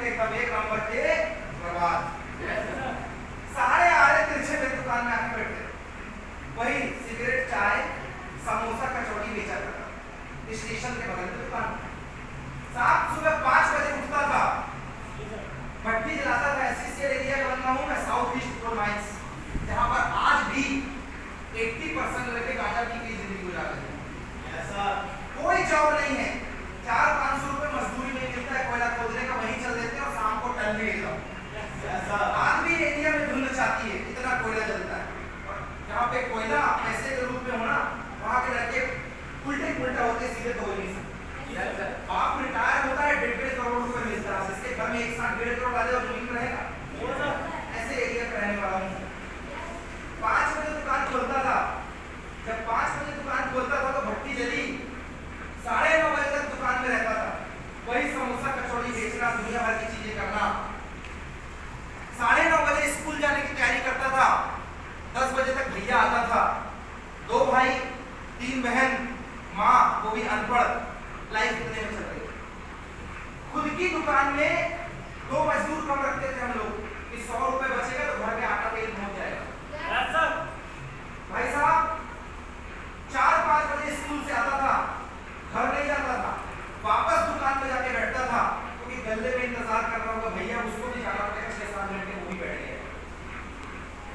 एकदम एक नंबर के बर्बाद। सारे आड़े तिरछे मेरी दुकान में आके बैठे, वही सिगरेट, चाय, समोसा, कचौड़ी बेचा करता स्टेशन के बगल में दुकान। साहब सुबह 5 बजे उठता था, भट्टी जलाता था। एससीसीएल एरिया का बंदा हूँ मैं, साउथ ईस्ट कोल माइंस, जहाँ पर आज भी 80% लड़के गांजा पी के जिंदगी गुजार रहे हैं। ऐसा कोई जॉब नहीं है, 400-500 रुपए मजदूरी में मिलता है, कोयला खोदने का, वहीं चल देते हैं और शाम को टलने एकदम। आज भी एरिया में धुंध चाहती है, इतना कोयला जलता है। जहाँ पे कोयला पैसे के रूप में होना, वहाँ के लड़के उल्टे पुल्टा होते, सीधे तो हो नहीं सकते। बाप रिटायर होता है, 1.5 करोड़ रुपए मिलता है, जिसके घर में एक साथ 1.5 करोड़ वाले और जमीन रहेगा। ऐसे एरिया पे रहने वाला हूँ। 5 बजे दुकान खोलता था। जब 5 बजे दुकान खोलता था तो भट्टी जली, 9:30 बजे तक दुकान में रहता था। वही समोसा, कचौड़ी बेचना, दुनिया भर की चीजें करना। 9:30 बजे स्कूल जाने की तैयारी करता था। 10 बजे तक भैया आता था। 2 भाई, 3 बहन, माँ, वो भी अनपढ़। लाइफ इतने में चल रही। खुद की दुकान में 2 मजदूर कम रखते थे हम लोग कि 100 रुपए बचेगा तो घर में आटा तेल पहुंच जाएगा। भाई साहब 4-5 बजे स्कूल से आता था, घर नहीं जाता था, वापस दुकान में जाके बैठता था, क्योंकि गले में इंतजार कर रहा होगा भैया, उसको भी जाना पड़ेगा 6-7 मिनट के, वो भी बैठ गए।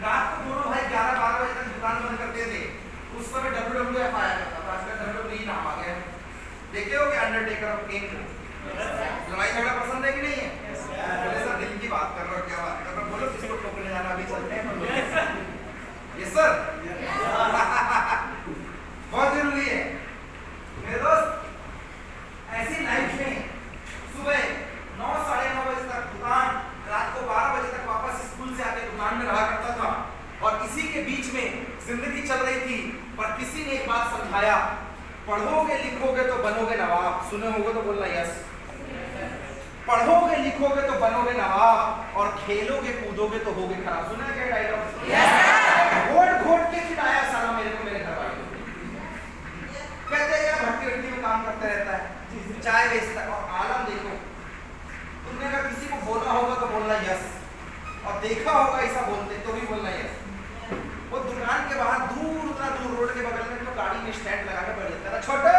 रात को दोनों भाई 11-12 बजे तक दुकान बंद करते थे। उस समय WWF आया करता था, आजकल WWE नाम आ गया। देखे हो कि अंडरटेकर और केन को? लड़ाई झगड़ा पसंद है कि नहीं है? बोले सर दिल की बात कर रहे हो, क्या बात कर रहे हो? बोलो किसको ठोकने जाना, अभी चलते हैं। Yes sir. बहुत जरूरी है मेरे दोस्त। ऐसी लाइफ में सुबह 9-9:30 बजे तक दुकान, रात को 12 बजे तक वापस स्कूल से आके दुकान में रहा करता था। और इसी के बीच में जिंदगी चल रही थी, पर किसी ने एक बात समझाया, पढ़ोगे लिखोगे तो बनोगे नवाब। सुने होगे तो बोलना यस। पढ़ोगे लिखोगे तो बनोगे नवाब, और खेलोगे कूदोगे तो होगे खराब। सुना है क्या डायलॉग? घोट घोट के खिलाया साला मेरे को मेरे घर वाले। कहते हैं भट्टी वट्टी में काम करता रहता है, चाय बेचता है। और आलम देखो, तुमने अगर किसी को बोला होगा तो बोलना यस, और देखा होगा ऐसा बोलते तो भी बोलना यस। वो दुकान के बाहर दूर, उतना दूर रोड के बगल में तो गाड़ी में स्टैंड लगा के बैठ जाता था, छोटा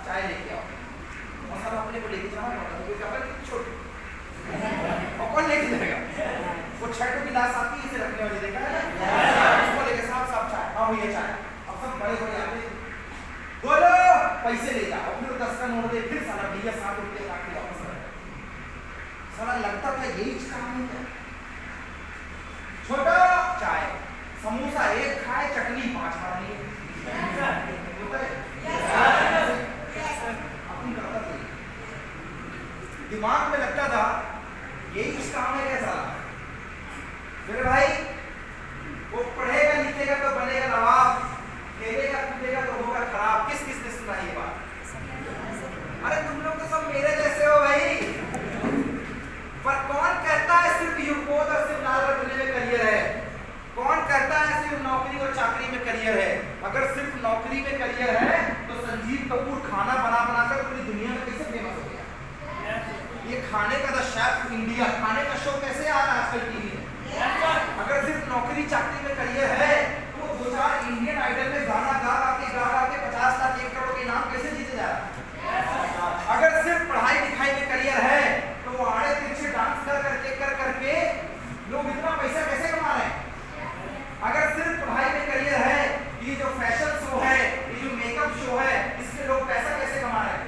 चाय लेके आओ। और सब अपने को लेके जाना पड़ता था, क्योंकि अपन छोटे और कौन लेके जाएगा? वो 6 गिलास आती है इसे रखने वाली, देखा है ना? उसको लेके साफ चाय, हाँ भैया चाय। अब सब बड़े बड़े आते, बोलो पैसे ले जाओ, फिर 10 का नोट दे, फिर साला भैया 7 रुपये काट के वापस आ जाए। साला लगता था यही काम नहीं है। छोटा चाय, समोसा 1 खाए, चटनी 5 खा लिए। दिमाग में लगता था यही कुछ काम है कैसा। मेरे भाई वो पढ़ेगा लिखेगा तो बनेगा नवाब, खेलेगा कूदेगा तो होगा खराब। किस किस ने सुना ये बात? अरे तुम लोग तो सब मेरे जैसे हो भाई। पर कौन कहता है सिर्फ युवकों और सिर्फ लाल रंग में करियर है? कौन कहता है सिर्फ नौकरी और चाकरी में करियर है? अगर सिर्फ नौकरी में करियर है तो संजीव कपूर खाना बना बनाकर पूरी दुनिया में कैसे फेमस हो गया? ये खाने का द शेफ इंडिया, खाने का शो कैसे आ रहा है आजकल टीवी में? अगर सिर्फ नौकरी चाकरी में करियर है तो 2-4 इंडियन आइडल में गाना गा के 50 लाख 1 करोड़ के इनाम कैसे जीते जा रहा है? अगर सिर्फ पढ़ाई लिखाई में करियर है तो वो आड़े तिरछे डांस कर करके लोग इतना पैसा कैसे कमा रहे हैं? अगर सिर्फ पढ़ाई में करियर है, ये जो फैशन शो है, ये जो मेकअप शो है, इसमें लोग पैसा कैसे कमा रहे हैं?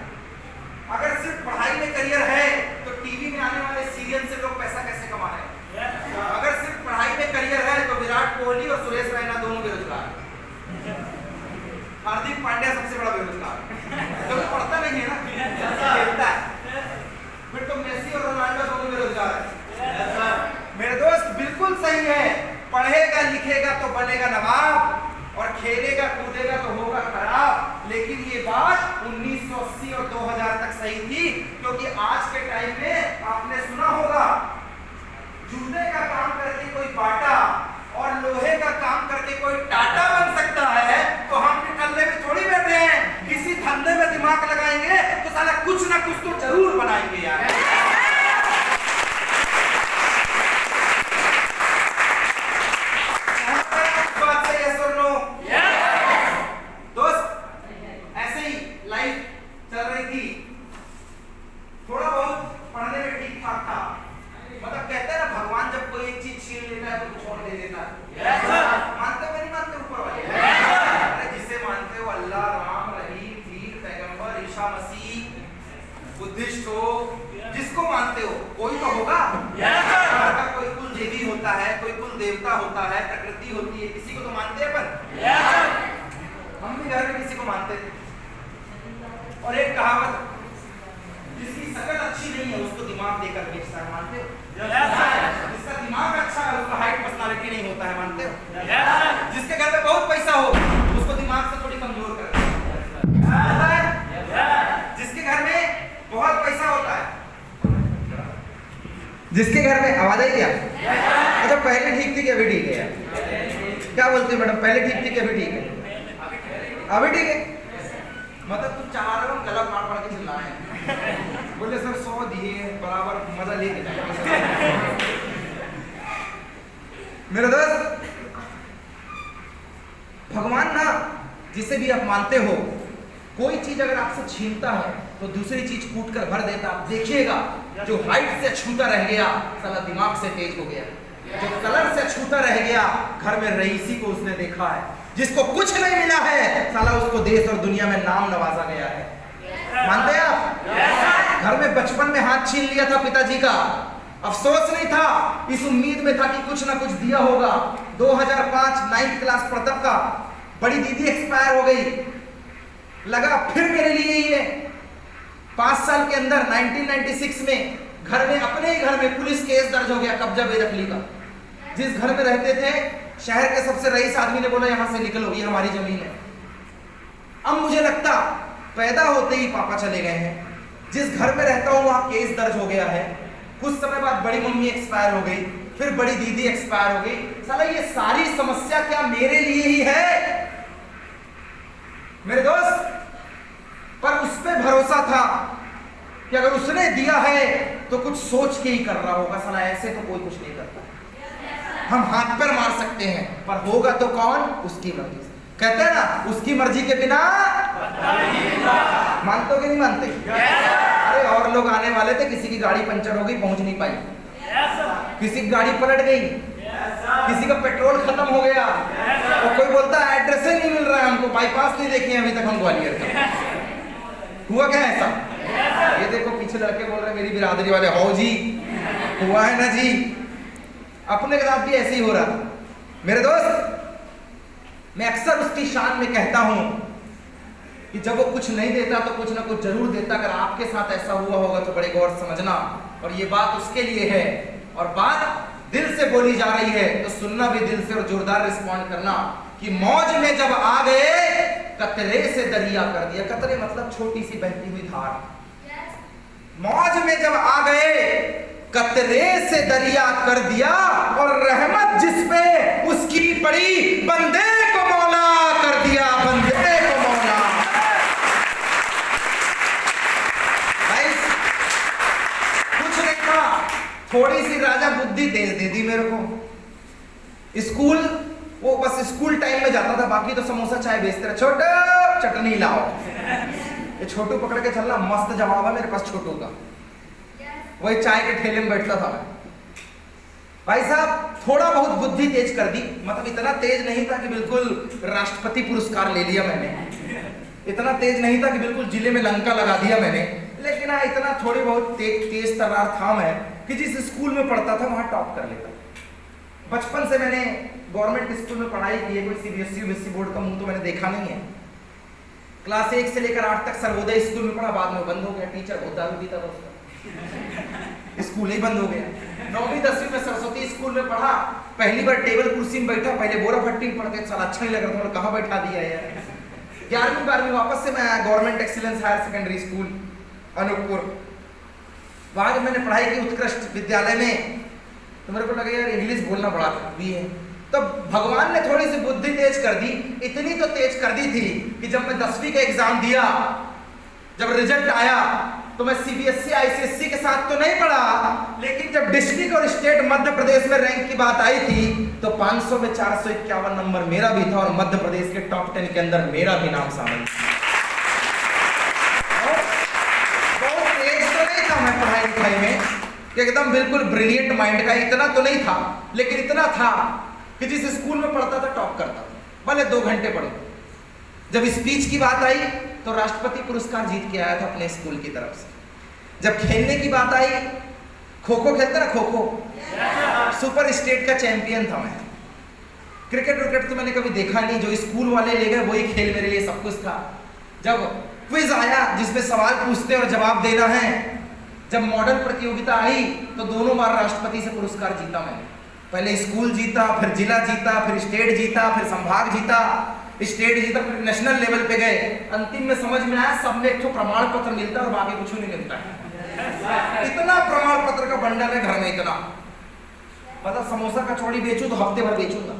अगर सिर्फ पढ़ाई में करियर है तो टीवी में आने वाले सीरियल से लोग पैसा कैसे कमा रहे हैं? अगर सिर्फ पढ़ाई में करियर है तो विराट कोहली और सुरेश रैना दोनों बेरोजगार। हार्दिक पांड्या सबसे बड़ा बेरोजगार, क्योंकि पढ़ता नहीं है ना, खेलता है। फिर तो मेसी और रोनाल्डो दोनों बेरोजगार है। मेरे दोस्त बिल्कुल सही है, पढ़ेगा लिखेगा तो बनेगा नवाब, और खेलेगा कूदेगा तो होगा खराब। लेकिन ये बात 1980 और 2000 तक सही थी, क्योंकि आज के टाइम में आपने सुना होगा जूते का काम करके कोई बाटा और लोहे का काम करके कोई टाटा बन सकता है, तो हम निकलने में थोड़ी बैठे हैं। किसी धंधे में दिमाग लगाएंगे तो साला कुछ ना कुछ तो जरूर बनाएंगे यार। सो जिसको मानते हो कोई तो होगा। घर का कोई कुल देवी होता है, कोई कुल देवता होता है, प्रकृति होती है, किसी को तो मानते हैं अपन। हम भी घर में किसी को मानते थे। और एक कहावत, जिसकी शकल अच्छी नहीं है उसको दिमाग देकर बेचता है, मानते हो? जिसका दिमाग अच्छा है उसका हाइट पर्सनालिटी नहीं होता है, मानते हो? जिसके घर में बहुत पैसा हो उसको दिमाग से थोड़ी कमजोर कर देता है। जिसके घर में बहुत पैसा होता है, जिसके घर में आवाज आई क्या? अच्छा, पहले ठीक थी कि अभी ठीक है? क्या बोलते हो मैडम, पहले ठीक थी कि अभी ठीक है? अभी ठीक है मतलब तुम चाह रहे हो गला फाड़ फाड़ के चिल्लाएं, बोले सर 100 दिए बराबर मजा लेके जाए। मेरे दोस्त, भगवान ना जिसे भी आप मानते हो, कोई चीज अगर आपसे छीनता है तो दूसरी चीज कूट कर भर देता। आप देखिएगा, जो हाइट से छूटा रह गया साला दिमाग से तेज हो गया, जो कलर से छूटा रह गया घर में रईसी को उसने देखा है, जिसको कुछ नहीं मिला है साला उसको देश और दुनिया में नाम नवाजा गया है। मानते हैं आप? घर में बचपन में हाथ छीन लिया था पिताजी का, अफसोस नहीं था, इस उम्मीद में था कि कुछ ना कुछ दिया होगा। 2005 9th क्लास पढ़ता था, बड़ी दीदी एक्सपायर हो गई, लगा फिर मेरे लिए ही है। 5 साल के अंदर 1996 में घर में, अपने ही घर में पुलिस केस दर्ज हो गया कब्जा बेदखली का। जिस घर में रहते थे, शहर के सबसे रईस आदमी ने बोला यहां से निकलो, ये हमारी जमीन है। अब मुझे लगता पैदा होते ही पापा चले गए हैं। जिस घर में रहता हूं वहां केस दर्ज हो गया है। कुछ समय बाद बड़ी मम्मी एक्सपायर हो गई, फिर बड़ी दीदी एक्सपायर हो गई। साला ये सारी समस्या क्या मेरे लिए ही है? मेरे दोस्त, पर उस पे भरोसा था कि अगर उसने दिया है तो कुछ सोच के ही कर रहा होगा। साला ऐसे तो कोई कुछ नहीं करता। हम हाथ पर मार सकते हैं, पर होगा तो कौन? उसकी मर्जी से। कहते हैं ना, उसकी मर्जी के बिना मानते हो कि नहीं मानते? अरे और लोग आने वाले थे, किसी की गाड़ी पंचर हो गई, पहुंच नहीं पाई, किसी की गाड़ी पलट गई, किसी का पेट्रोल खत्म हो गया, और कोई बोलता है एड्रेस ही नहीं मिल रहा है हमको, बाईपास नहीं देखे अभी तक हम ग्वालियर का। हुआ क्या ऐसा? ये देखो पीछे लड़के बोल रहे मेरी बिरादरी वाले, हो जी हुआ है ना जी। अपने के साथ भी ऐसे ही हो रहा था। मेरे दोस्त, मैं अक्सर उसकी शान में कहता हूं कि जब वो कुछ नहीं देता तो कुछ ना कुछ जरूर देता। अगर आपके साथ ऐसा हुआ होगा तो बड़े गौर समझना, और ये बात उसके लिए है, और बात दिल से बोली जा रही है तो सुनना भी दिल से और जोरदार रिस्पॉन्ड करना कि मौज में जब आ गए कतरे से दरिया कर दिया। कतरे मतलब छोटी सी बहती हुई धार। मौज में जब आ गए कतरे से दरिया कर दिया, और रहमत जिस पे उसकी पड़ी बंदे को मौला कर दिया, बंदे को मौला। भाई कुछ नहीं था, थोड़ी सी राजा बुद्धि तेज दे दी मेरे को। स्कूल, वो बस स्कूल टाइम में जाता था, बाकी तो समोसा चाय बेचते रहे। छोटू चटनी लाओ, ये छोटू पकड़ के चलना, मस्त जवाब है मेरे पास छोटू का। वही चाय के ठेले में बैठता था मैं। भाई साहब थोड़ा बहुत बुद्धि तेज कर दी, मतलब इतना तेज नहीं था कि बिल्कुल राष्ट्रपति पुरस्कार ले लिया मैंने, इतना तेज नहीं था कि बिल्कुल जिले में लंका लगा दिया मैंने, लेकिन हाँ इतना थोड़ी बहुत तेज तर्रार था मैं कि जिस स्कूल में पढ़ता था वहां टॉप कर लेता। बचपन से मैंने गवर्नमेंट स्कूल में पढ़ाई की है, कोई सीबीएसई बोर्ड का मुंह तो मैंने देखा नहीं है। क्लास 1 से लेकर 8 तक सर्वोदय स्कूल में पढ़ा, बाद में बंद हो गया। टीचर बहुत दारू पीता था उसका, स्कूल ही बंद हो गया। 9वीं 10वीं में सरस्वती स्कूल में पढ़ा, पहली बार टेबल कुर्सी में बैठा, पहले बोरा भट्टी में पढ़ते साला अच्छा नहीं लग रहा था, कहाँ बैठा दिया यार। 11वीं 12वीं वापस से मैं आया government excellence higher secondary school Anuppur. वहां जब मैंने पढ़ाई की उत्कृष्ट विद्यालय में, तो मेरे को लगा यार इंग्लिश बोलना बड़ा भी है। तो भगवान ने थोड़ी सी बुद्धि तेज कर दी, इतनी तो तेज कर दी थी कि जब मैं 10वीं का एग्जाम दिया, जब रिजल्ट आया तो मैं सीबीएसई आईसीएसई के साथ तो नहीं पढ़ा, लेकिन जब डिस्ट्रिक्ट और स्टेट मध्य प्रदेश में रैंक की बात आई थी तो 500 में 451 नंबर मेरा भी था, और मध्य प्रदेश के टॉप 10 के अंदर मेरा भी नाम शामिल था। बहुत तेज तो नहीं था मैं पढ़ाई लिखाई में कि एकदम बिल्कुल ब्रिलियंट माइंड का, इतना तो नहीं था, लेकिन इतना था कि जिस स्कूल में पढ़ता था टॉप करता था, भले 2 घंटे पढ़ो। जब स्पीच की बात आई तो राष्ट्रपति पुरस्कार जीत के आया था अपने स्कूल की तरफ से। जब खेलने की बात आई, खो खो खेलते ना, खो खो, सुपर स्टेट का चैंपियन था मैं। क्रिकेट विकेट तो मैंने कभी देखा नहीं, जो स्कूल वाले ले गए वही खेल मेरे लिए सब कुछ था। जब क्विज आया जिसमें सवाल पूछते और जवाब देना है, जब मॉडल प्रतियोगिता आई तो दोनों बार राष्ट्रपति से पुरस्कार जीता मैंने। पहले स्कूल जीता, फिर जिला जीता, फिर स्टेट जीता, फिर संभाग जीता, स्टेट जीता, फिर नेशनल लेवल पे गए। अंतिम में समझ में आया सब में एक तो प्रमाण पत्र मिलता है और बाकी कुछ नहीं मिलता है। इतना प्रमाण पत्र का बंडल है घर में, इतना मतलब समोसा कचौड़ी बेचूं तो हफ्ते भर बेचूंगा,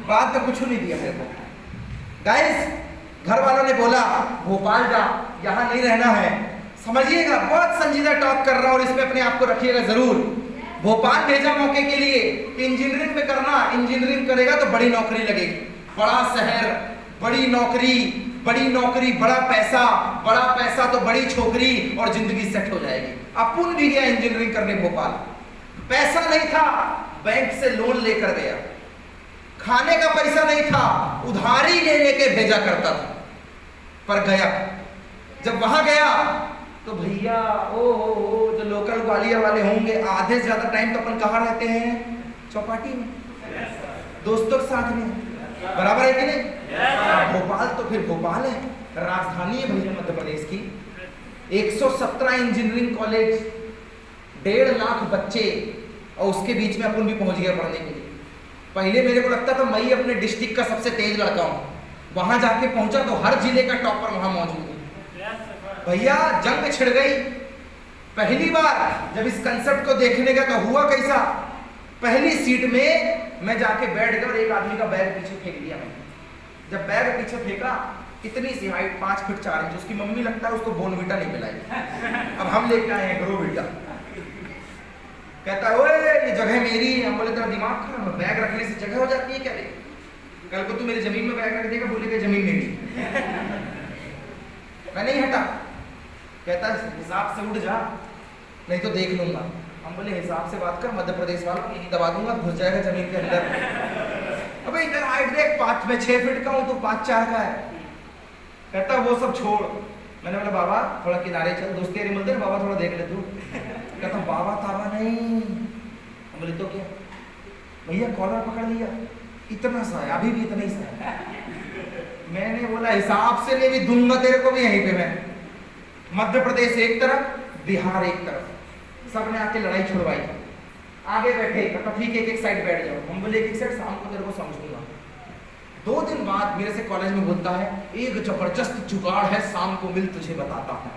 बाद में कुछ नहीं दिया मेरे को। गाइस, घर वालों ने बोला भोपाल जा, यहाँ नहीं रहना है। समझिएगा, बहुत संजीदा टॉक कर रहा हूँ और इसमें अपने आप को रखिएगा जरूर। भोपाल भेजा मौके के लिए, इंजीनियरिंग में करना, इंजीनियरिंग करेगा तो बड़ी नौकरी लगेगी, बड़ा शहर, बड़ी नौकरी, बड़ी नौकरी, बड़ा पैसा तो बड़ी छोकरी और जिंदगी सेट हो जाएगी। अपुन भी गया इंजीनियरिंग करने भोपाल, पैसा नहीं था, बैंक से लोन लेकर गया, खाने का पैसा नहीं था, उधारी ले लेके भेजा करता था, पर गया। जब वहां गया तो भैया ओ जो लोकल ग्वालियर वाले होंगे, आधे से ज्यादा टाइम तो अपन कहाँ रहते हैं, चौपाटी में, दोस्तों के साथ में, बराबर है कि नहीं? भोपाल तो फिर भोपाल है, राजधानी है भैया मध्य प्रदेश की। 117 इंजीनियरिंग कॉलेज, 1.5 लाख बच्चे, और उसके बीच में अपन भी पहुंच गया पढ़ने के लिए। पहले मेरे को लगता था मैं अपने डिस्ट्रिक्ट का सबसे तेज लड़का हूँ, वहां जाके पहुंचा तो हर जिले का टॉपर वहां मौजूद है। भैया जंग छिड़ गई। पहली बार जब इस कंसेप्ट को देखने गया तो हुआ कैसा, पहली सीट में मैं जाके बैठ गया और एक आदमी का बैग पीछे फेंक दिया मैंने। जब बैग पीछे फेंका, इतनी सी हाइट 5 फीट 4 इंच, उसकी मम्मी लगता है उसको बोनवीटा नहीं पिलाई, अब हम लेके आए हैं ग्रोवीटा। कहता है ओए ये जगह मेरी है। हम बोले तेरा दिमाग खराब है, बैग रखने से जगह हो जाती है क्या रे? कल को तू मेरी जमीन में बैग रख देगा, बोलेगा जमीन मेरी। मैं नहीं हटा। कहता है हिसाब से उठ जा, नहीं तो देख लूंगा। हम बोले हिसाब से बात कर, मध्य प्रदेश वालों यही दबा दूंगा, घुस जाएगा जमीन के अंदर। अबे इधर हाइट देख, 5 फीट का हूँ तो 5'4" का है। कहता वो सब छोड़। मैंने बोला बाबा थोड़ा किनारे चल, दोस्ती यारी मिलते बाबा थोड़ा देख ले तू। कहता बाबा ताबा नहीं। हम बोले तो क्या? भैया कॉलर पकड़ लिया, इतना सा है, अभी भी इतना ही सा है। मैंने बोला हिसाब से ले भी दूंगा तेरे को भी यहीं पे मैं। मध्य प्रदेश एक तरफ, बिहार एक तरफ, सबने आके लड़ाई छुड़वाई। आगे बैठे, कहता ठीक है एक साइड बैठ जाओ। हम बोले एक साइड, शाम को तेरे को समझूंगा। 2 दिन बाद मेरे से कॉलेज में बोलता है एक जबरदस्त जुगाड़ है, शाम को मिल तुझे बताता हूँ।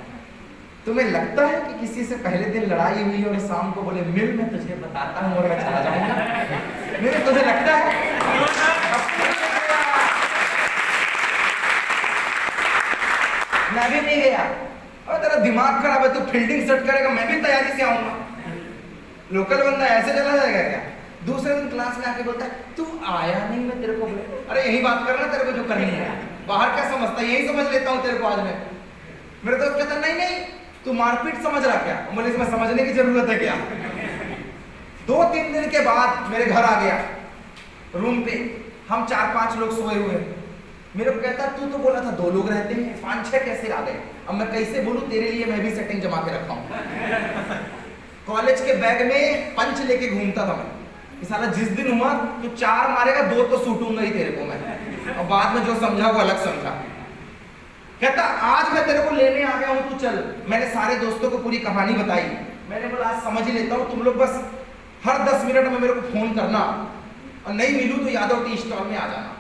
तुम्हें लगता है कि किसी से पहले दिन लड़ाई हुई और शाम को बोले मिल मैं तुझे बताता हूँ और मैं चला जाऊंगा? मेरे तुझे लगता है? मैं भी नहीं गया। और तेरा दिमाग खराब है, तू फील्डिंग सेट करेगा, मैं भी तैयारी से आऊंगा। लोकल बंदा ऐसे चला जाएगा क्या? दूसरे दिन क्लास में आके बोलता है तू आया नहीं, मैं तेरे को बोले अरे यही बात करना तेरे को जो करनी है, बाहर क्या समझता है, यही समझ लेता हूँ तेरे को आज मैं। मेरे दोस्त कहता नहीं नहीं तू मारपीट समझ रहा क्या? बोले इसमें समझने की जरूरत है क्या? 2-3 दिन के बाद मेरे घर आ गया, रूम पे हम 4-5 लोग सोए हुए। मेरे को कहता तू तो बोला था 2 लोग रहते हैं, 5-6 कैसे आ गए? अब मैं कैसे बोलूं तेरे लिए, मैं भी सेटिंग जमा के रखा हूं। कॉलेज के बैग में पंच लेके घूमता था मैं। साला जिस दिन हुआ तो 4 मारेगा, 2 तो सूटूंगा ही तेरे को मैं, और बाद में जो समझा वो अलग समझा। कहता आज मैं तेरे को लेने आ गया हूं, तू चल। मैंने सारे दोस्तों को पूरी कहानी बताई। मैंने बोला आज समझ ही लेता हूं, तुम लोग बस हर 10 मिनट में मेरे को फोन करना, और नहीं मिलूं तो यादव टी स्टॉल में आ जाना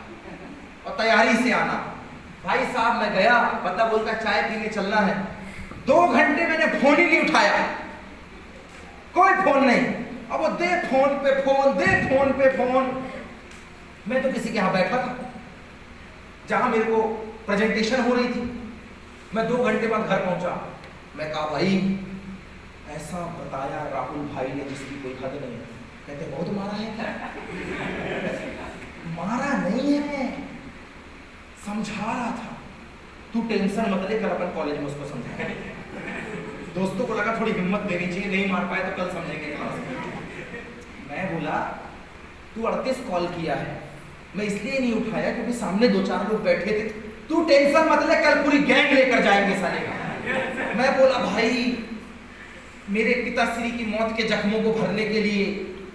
और तैयारी से आना। भाई साहब मैं गया, पता बोलता चाय पीने चलना है। 2 घंटे मैंने फोन ही नहीं उठाया, कोई फोन नहीं। अब वो दे फोन पे फोन, दे फोन पे फोन। मैं तो किसी के यहाँ बैठा था जहां मेरे को प्रेजेंटेशन हो रही थी। मैं 2 घंटे बाद घर पहुंचा। मैं कहा भाई ऐसा बताया राहुल भाई ने जिसकी कोई हद नहीं है। कहते बहुत मारा है। मारा नहीं है, समझा रहा था। तू टेंशन मत ले, कल अपन कॉलेज में उसको समझाएंगे। दोस्तों को लगा थोड़ी हिम्मत देनी चाहिए, नहीं मार पाए तो कल समझेंगे क्लास में। मैं बोला तू 38 कॉल किया है, मैं इसलिए नहीं उठाया क्योंकि सामने 2-4 लोग बैठे थे। तू टेंशन मत ले, कल पूरी गैंग लेकर जाएंगे साले का। मैं बोला भाई मेरे पिताश्री की मौत के जख्मों को भरने के लिए,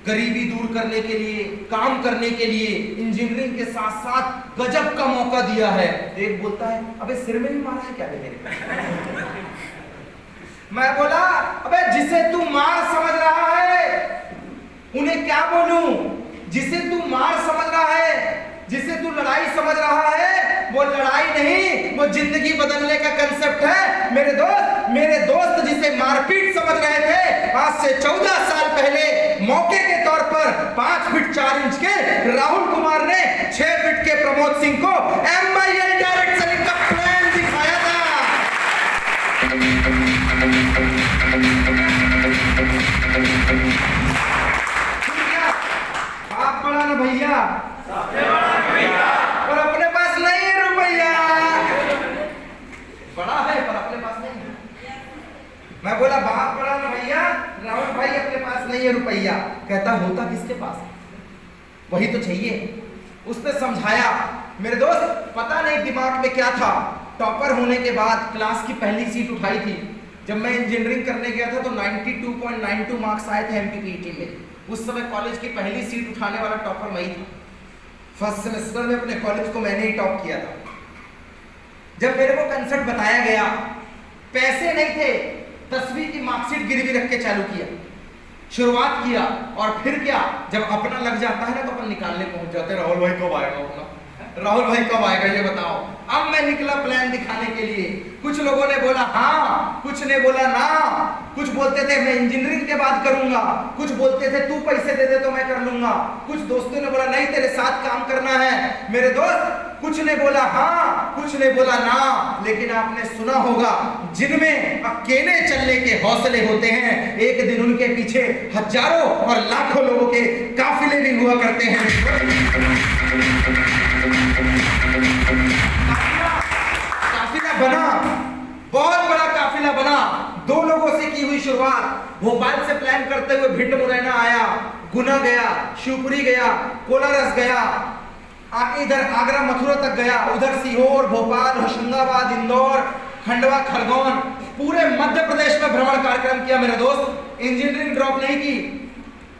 गरीबी दूर करने के लिए, काम करने के लिए इंजीनियरिंग के साथ साथ गजब का मौका दिया है। एक बोलता है अबे सिर में नहीं मारा है क्या मेरे? मैं बोला अबे जिसे तू मार समझ रहा है उन्हें क्या बोलूं? जिसे तू मार समझ रहा है, जिसे तू लड़ाई समझ रहा है, वो लड़ाई नहीं, वो जिंदगी बदलने का कंसेप्ट है। मेरे दोस्त जिसे मारपीट समझ रहे थे, आज से 14 साल पहले मौके के तौर पर 5 फीट 4 इंच के राहुल कुमार ने 6 फीट के प्रमोद सिंह को MIL डायरेक्ट सेलिंग का प्लान दिखाया था। आप बड़ा ना भैया, पर अपने पास नहीं है रुपया। बड़ा है पर अपने पास नहीं है। मैं बोला बाप बड़ा ना भैया, राहुल भाई अपने पास नहीं है रुपया। कहता होता किसके पास, वही तो चाहिए। उसने समझाया। मेरे दोस्त पता नहीं दिमाग में क्या था, टॉपर होने के बाद क्लास की पहली सीट उठाई थी। जब मैं इंजीनियरिंग करने गया था तो 92.92 मार्क्स आए थे MPPT में। उस समय कॉलेज की पहली सीट उठाने वाला टॉपर मैं ही था। फर्स्ट सेमेस्टर में अपने कॉलेज को मैंने ही टॉप किया था। जब मेरे को कंसेप्ट बताया गया, पैसे नहीं थे, 10वीं की मार्कशीट गिरवी रख के चालू किया, शुरुआत किया। और फिर क्या, जब अपना लग जाता है ना तो अपन निकालने पहुंच जाते हैं, राहुल भाई कब आएगा अपना, राहुल भाई कब आएगा ये बताओ। अब मैं निकला प्लान दिखाने के लिए। कुछ लोगों ने बोला हाँ, कुछ ने बोला ना। कुछ बोलते थे मैं इंजीनियरिंग के बाद करूंगा, कुछ बोलते थे तू पैसे दे दे तो मैं कर लूंगा। कुछ दोस्तों ने बोला नहीं तेरे साथ काम करना है। मेरे दोस्त कुछ ने बोला हाँ, कुछ ने बोला ना। लेकिन आपने सुना होगा जिनमें अकेले चलने के हौसले होते हैं, एक दिन उनके पीछे हजारों और लाखों लोगों के काफिले भी हुआ करते हैं। काफिला बना, बहुत बड़ा काफिला बना। 2 लोगों से की हुई शुरुआत। भोपाल से प्लान करते हुए भिंड मुरैना आया, गुना गया, शिवपुरी गया, कोलारस गया, आगे इधर आगरा मथुरा तक गया, उधर सीहोर, भोपाल, होशंगाबाद, इंदौर, खंडवा, खरगोन, पूरे मध्य प्रदेश में भ्रमण कार्यक्रम किया। मेरे दोस्त इंजीनियरिंग ड्रॉप नहीं की।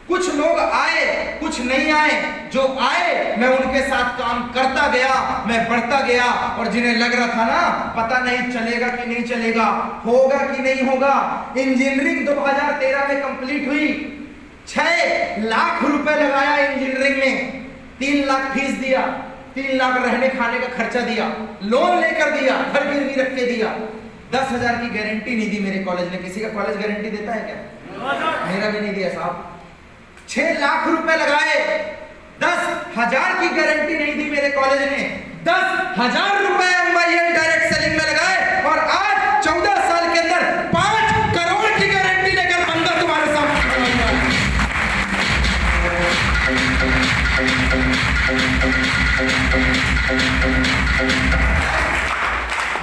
कुछ लोग आए, कुछ नहीं आए। जो आए मैं उनके साथ काम करता गया, मैं बढ़ता गया। और जिन्हें लग रहा था ना पता नहीं चलेगा कि नहीं चलेगा, होगा कि नहीं होगा, इंजीनियरिंग 2013 में कंप्लीट हुई। 6 लाख रुपए लगाया इंजीनियरिंग में, 3 लाख फीस दिया, 3 लाख रहने खाने का खर्चा दिया, लोन लेकर दिया, घर गिरवी रख के दिया। 10,000 की गारंटी नहीं दी मेरे कॉलेज ने। किसी का कॉलेज गारंटी देता है क्या? मेरा भी नहीं दिया साहब। 6 लाख रुपए लगाए, 10,000 की गारंटी नहीं दी मेरे कॉलेज ने। 10,000 रुपए MIL डायरेक्ट सेलिंग में लगाए और आज 14 साल के अंदर 5 करोड़ की गारंटी लेकर अंदर तुम्हारे सामने खड़ा हुआ है।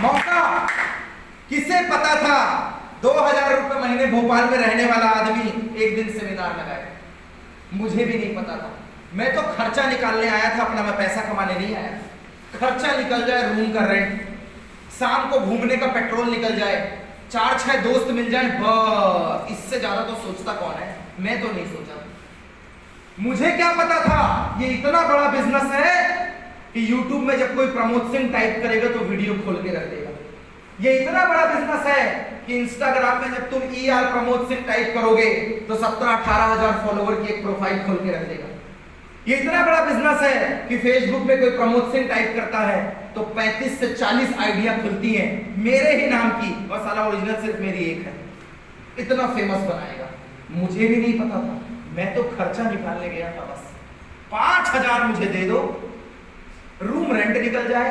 मौका किसे पता था? 2,000 रुपए महीने भोपाल में रहने वाला आदमी एक दिन सेमिनार लगाए। मुझे भी नहीं पता था। मैं तो खर्चा निकालने आया था अपना, मैं पैसा कमाने नहीं आया। खर्चा निकल जाए, रूम का रेंट, शाम को घूमने का पेट्रोल निकल जाए, 4-6 दोस्त मिल जाए, बस। इससे ज्यादा तो सोचता कौन है? मैं तो नहीं सोचा। मुझे क्या पता था ये इतना बड़ा बिजनेस है कि YouTube में जब कोई प्रमोद सिंह टाइप करेगा तो वीडियो खोल के रख देगा। ये इतना बड़ा बिजनेस है कि इंस्टाग्राम में जब तुम ER प्रमोद सिंह टाइप करोगे तो 17-18 हजार फॉलोवर की एक प्रोफाइल खोल के रख देगा। ये इतना बड़ा बिजनेस है कि फेसबुक में कोई प्रमोद सिंह टाइप करता है तो 35 से 40 आइडिया खुलती हैं मेरे ही नाम की, और साला ओरिजिनल सिर्फ मेरी एक है। इतना फेमस बनाएगा। मुझे भी नहीं पता था, मैं तो खर्चा निकालने गया था बस। 5,000 मुझे दे दो, रूम रेंट निकल जाए,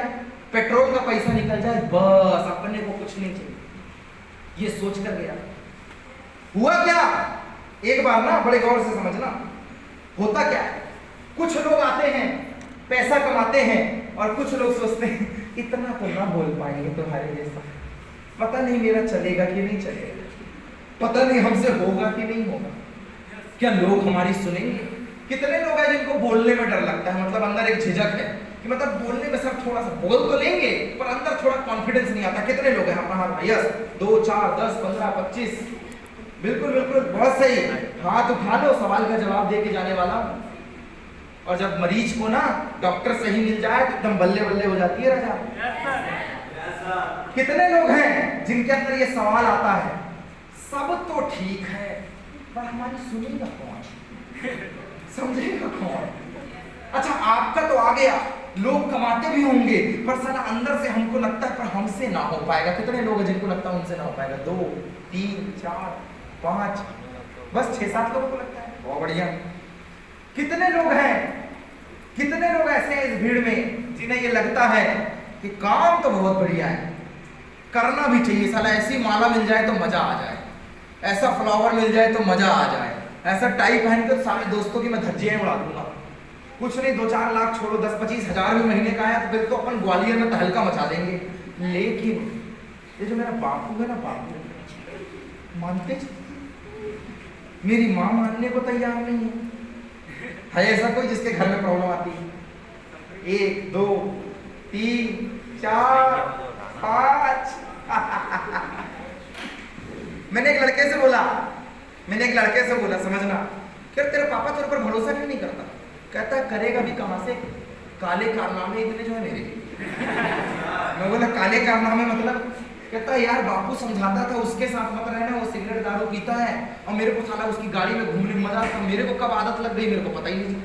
पेट्रोल का पैसा निकल जाए, बस। अपने को कुछ नहीं चाहिए, ये सोच कर गया। हुआ क्या? एक बार ना बड़े गौर से समझना, होता क्या है, कुछ लोग आते हैं, पैसा कमाते हैं, और कुछ लोग सोचते हैं इतना तो ना बोल पाएंगे तुम्हारे जैसा, पता नहीं मेरा चलेगा कि नहीं चलेगा, पता नहीं हमसे होगा कि नहीं होगा, क्या लोग हमारी सुनेंगे। कितने लोग हैं जिनको बोलने में डर लगता है, मतलब अंदर एक झिझक है कि मतलब बोलने में सर थोड़ा सा बोल तो लेंगे पर अंदर थोड़ा कॉन्फिडेंस नहीं आता। कितने लोग हैं? अपना हाथ, यस, 2, 4, 10, 15, 25। बिल्कुल बिल्कुल, बहुत सही। हाथ उठा लो, सवाल का जवाब दे के जाने वाला हूं। और जब मरीज को ना डॉक्टर सही मिल जाए तो एकदम बल्ले बल्ले हो जाती है राजा। कितने लोग हैं जिनके अंदर ये सवाल आता है, सब तो ठीक है पर हमारी सुनेगा कौन, समझेगा कौन? अच्छा आपका तो आ गया, लोग कमाते भी होंगे पर साला अंदर से हमको लगता है पर हमसे ना हो पाएगा। कितने लोग हैं जिनको लगता है उनसे ना हो पाएगा? 2 3 4 5, बस 6-7 लोगों को लगता है। बहुत बढ़िया। कितने लोग हैं, कितने लोग ऐसे हैं इस भीड़ में जिन्हें ये लगता है कि काम तो बहुत बढ़िया है, करना भी चाहिए, साला ऐसी माला मिल जाए तो मजा आ जाए, ऐसा फ्लावर मिल जाए तो मजा आ जाए, ऐसा टाई पहन कर सारे दोस्तों की मैं धज्जियां उड़ा दूंगा। कुछ नहीं, 2-4 लाख छोड़ो, 10-25 हजार भी महीने का है तो फिर तो अपन ग्वालियर में तहलका मचा देंगे। लेकिन ये जो मेरा बापू है ना, बापू मानते, मेरी माँ मानने को तैयार नहीं है ऐसा कोई जिसके घर में प्रॉब्लम आती है? 1 2 3 4 5 मैंने एक लड़के से बोला समझना, क्या तेरे पापा तेरे पर भरोसा क्यों नहीं करता? कहता है करेगा भी कहां से, काले कारनामे इतने जो है मेरे। मैं बोला काले कारनामे मतलब? कहता है यार बापू समझाता था उसके साथ मत रहना, वो सिगरेट दारू पीता है और मेरे को साला उसकी गाड़ी में घूमने में मजा आता, मेरे को कब आदत लग गई मेरे को पता ही नहीं।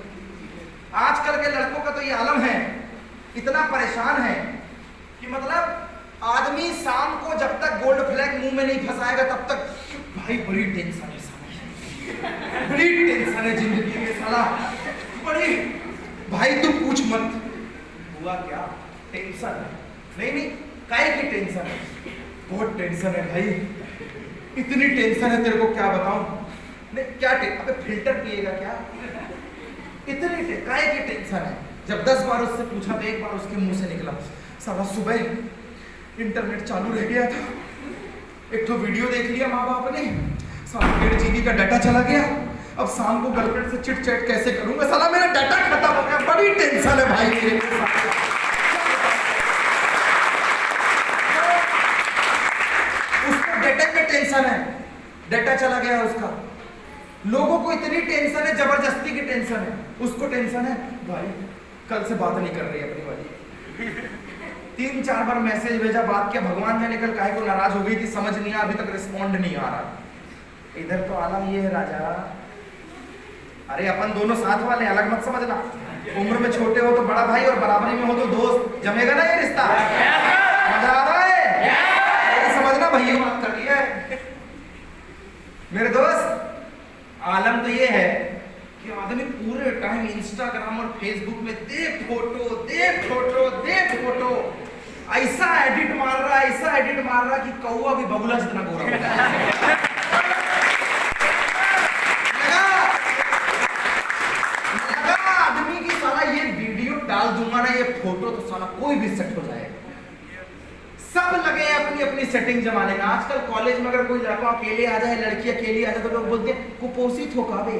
आजकल के लड़कों का तो ये आलम है, इतना परेशान है कि मतलब आदमी शाम को जब तक गोल्ड फ्लैग मुंह में नहीं फंसाएगा तब तक भाई बड़ी टेंशन है, बड़ी टेंशन है जिंदगी में साला, बड़ी भाई तू पूछ मत। हुआ क्या? टेंशन नहीं, काहे की टेंशन है? बहुत टेंशन है भाई, इतनी टेंशन है तेरे को क्या बताऊं। नहीं क्या अबे फिल्टर पिएगा क्या? इतनी काहे की टेंशन है? जब 10 बार उससे पूछा तो एक बार उसके मुंह से निकला, साला सुबह इंटरनेट चालू रह गया था, एक तो वीडियो देख लिया माँ बाप ने, साला 1.5 GB का डाटा चला गया, अब शाम को गर्लफ्रेंड से चिट चैट कैसे करूंगा, साला मेरा डाटा खत्म हो गया, बड़ी टेंशन है भाई मेरे को। उसको डाटा पे टेंशन है, डाटा चला गया उसका। लोगों को इतनी टेंशन है, जबरदस्ती की टेंशन है, उसको टेंशन है भाई कल से बात नहीं कर रही अपनी वाली, 3-4 बार मैसेज भेजा, बात किया, भगवान जाने कल काहे को नाराज हो गई थी, समझ नहीं आया, अभी तक रिस्पॉन्ड नहीं आ रहा। इधर तो आलम ये है राजा, अरे अपन दोनों साथ वाले, अलग मत समझना, उम्र में छोटे हो तो बड़ा भाई और बराबरी में हो तो दोस्त, जमेगा ना ये रिश्ता? मजा आ रहा है? समझना भैया बात कर लिया है मेरे दोस्त। आलम तो ये है कि आदमी पूरे टाइम इंस्टाग्राम और फेसबुक में दे फोटो, ऐसा एडिट मार रहा कि कौवा भी बगुला जितना गोरा हो जाए। आदमी की साला ये वीडियो डाल दूंगा ना, ये फोटो तो साला कोई भी सेट हो जाएगा। सब लगे हैं अपनी अपनी सेटिंग जमाने में। आजकल कॉलेज में अगर कोई लड़का अकेले आ जाए, लड़की अकेली आ जाए तो लोग बोलते हैं कुपोषित हो काबे,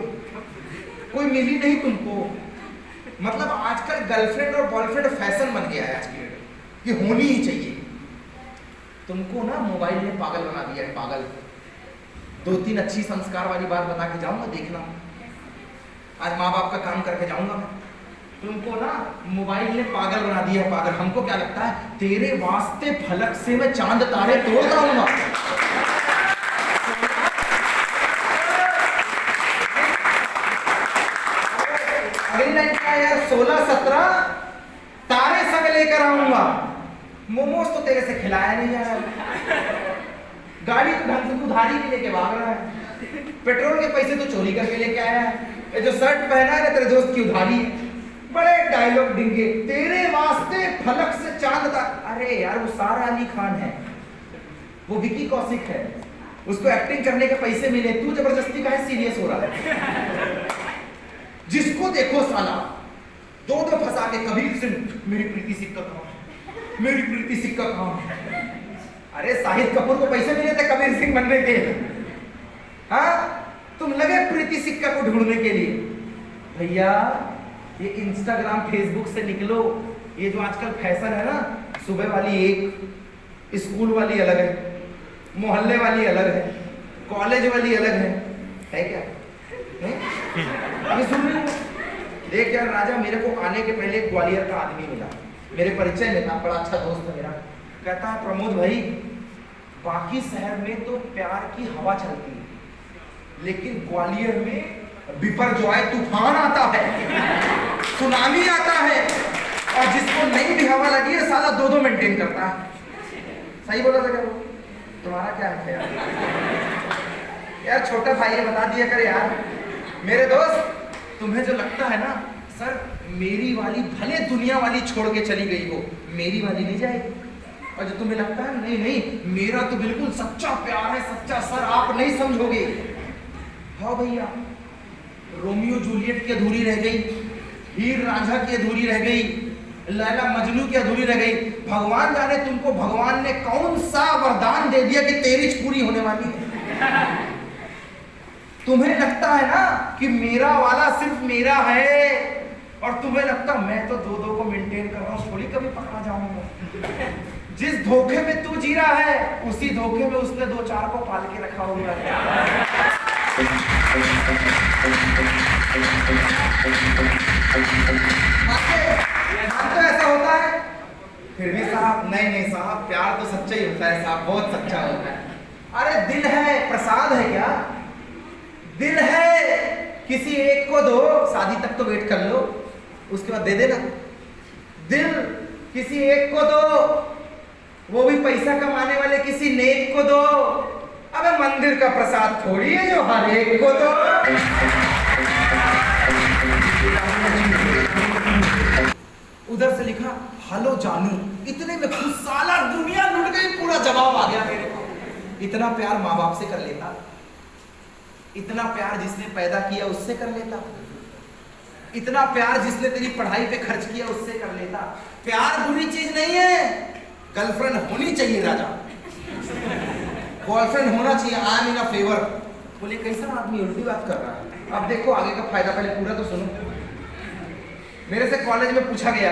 कोई मिली नहीं तुमको। मतलब आजकल गर्लफ्रेंड और बॉयफ्रेंड फैशन बन गया है आज की डेट, कि होनी ही चाहिए। तुमको ना मोबाइल ने पागल बना दिया है, पागल। 2-3 अच्छी संस्कार वाली बात बता के जाऊंगा, देखना आज माँ बाप का काम करके जाऊंगा मैं। तुमको ना मोबाइल ने पागल बना दिया है, पागल। हमको क्या लगता है तेरे वास्ते फलक से मैं चांद तारे तोड़ दूंगा। अगली लाइन क्या है यार? 16-17 तारे संग लेकर आऊंगा। मोमोज तो तेरे से खिलाया नहीं जा रहा, गाड़ी तो ढंग से उधारी भी लेके भाग रहा है, पेट्रोल के पैसे तो चोरी करके लेके आया है, ये जो शर्ट पहना है ना तेरे दोस्त की उधारी है। बड़े डायलॉग डिंगे, तेरे वास्ते फलक से चांद ता। अरे यार वो सारा अली खान है, वो विकी कौशिक है, उसको एक्टिंग करने के पैसे मिले, तू जबरदस्ती काहे सीरियस हो रहा है? जिसको देखो साला 2-2 फंसा के, कबीर सिंह मेरी प्रीति सिक्का कहाँ है, मेरी प्रीति सिक्का कहाँ है। अरे शाहिद कपूर को पैसे मिले थे कबीर सिंह बनने के, हाँ तुम लगे प्रीति सिक्का को ढूंढने के लिए। भैया ये इंस्टाग्राम फेसबुक से निकलो, ये जो आजकल फैशन है ना, सुबह वाली एक, स्कूल वाली अलग है, मोहल्ले वाली अलग है, कॉलेज वाली अलग है क्या? अभी सुन रही हो? देख यार राजा, मेरे को आने के पहले एक ग्वालियर का आदमी मिला, मेरे परिचय में था, बड़ा अच्छा दोस्त है मेरा। कहता है प्रमोद भाई, बाकी शहर में तो प्यार की हवा चलती है, लेकिन ग्वालियर में बिपरजॉय तूफान आता है, सुनामी आता है, और जिसको नहीं भी हवा लगी है साला 2-2 मेंटेन करता है। सही बोला था क्या वो? तुम्हारा क्या है यार? छोटा भाई है, बता दिया कर यार। मेरे दोस्त, तुम्हें जो लगता है ना सर मेरी वाली भले दुनिया वाली छोड़ के चली गई हो, मेरी वाली नहीं जाएगी। और जो तुम्हें लगता है नहीं नहीं मेरा तो बिल्कुल सच्चा प्यार है, सच्चा, सर आप नहीं समझोगे। हाँ भैया, रोमियो जूलियट की अधूरी रह गई, हीर रांझा की अधूरी रह गई, लैला मजनू की अधूरी रह गई। भगवान जाने तुमको भगवान ने कौन सा वरदान दे दिया कि तेरी पूरी होने वाली है। तुम्हें लगता है ना कि मेरा वाला सिर्फ मेरा है, और तुम्हें लगता मैं तो 2-2 को मेंटेन कर रहा हूँ, थोड़ी कभी पकड़ा जाऊंगा। जिस धोखे में तू जी रहा है उसी धोखे में उसने 2-4 को पाल के रखा हुआ है। तो ऐसा होता है, फिर भी साहब नहीं साहब, प्यार तो सच्चा ही होता है साहब, बहुत सच्चा होता है। अरे दिल है, प्रसाद है क्या? दिल है, किसी एक को दो, शादी तक तो वेट कर लो, उसके बाद दे देना। दिल किसी एक को दो, वो भी पैसा कमाने वाले किसी नेक को दो। अबे मंदिर का प्रसाद थोड़ी है जो हर एक को दो। उधर से लिखा हेलो जानू, इतने में खुद साला दुनिया लुट गई, पूरा जवाब आ गया मेरे को। इतना प्यार माँ बाप से कर लेता, इतना प्यार जिसने पैदा किया उससे कर लेता, इतना प्यार जिसने तेरी पढ़ाई पे खर्च किया उससे कर लेता। प्यार बुरी चीज नहीं है, गर्लफ्रेंड होनी चाहिए राजा, बॉयफ्रेंड होना चाहिए। I am in a favour. बोले कैसा आदमी उल्टी बात कर रहा है। अब देखो आगे का फायदा, पहले पूरा तो सुनो। मेरे से कॉलेज में पूछा गया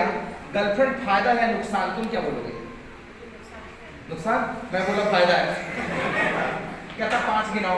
गर्लफ्रेंड फायदा है नुकसान, तुम क्या बोलोगे? नुकसान? मैं बोला फायदा है। कहता 5 गिनाओ।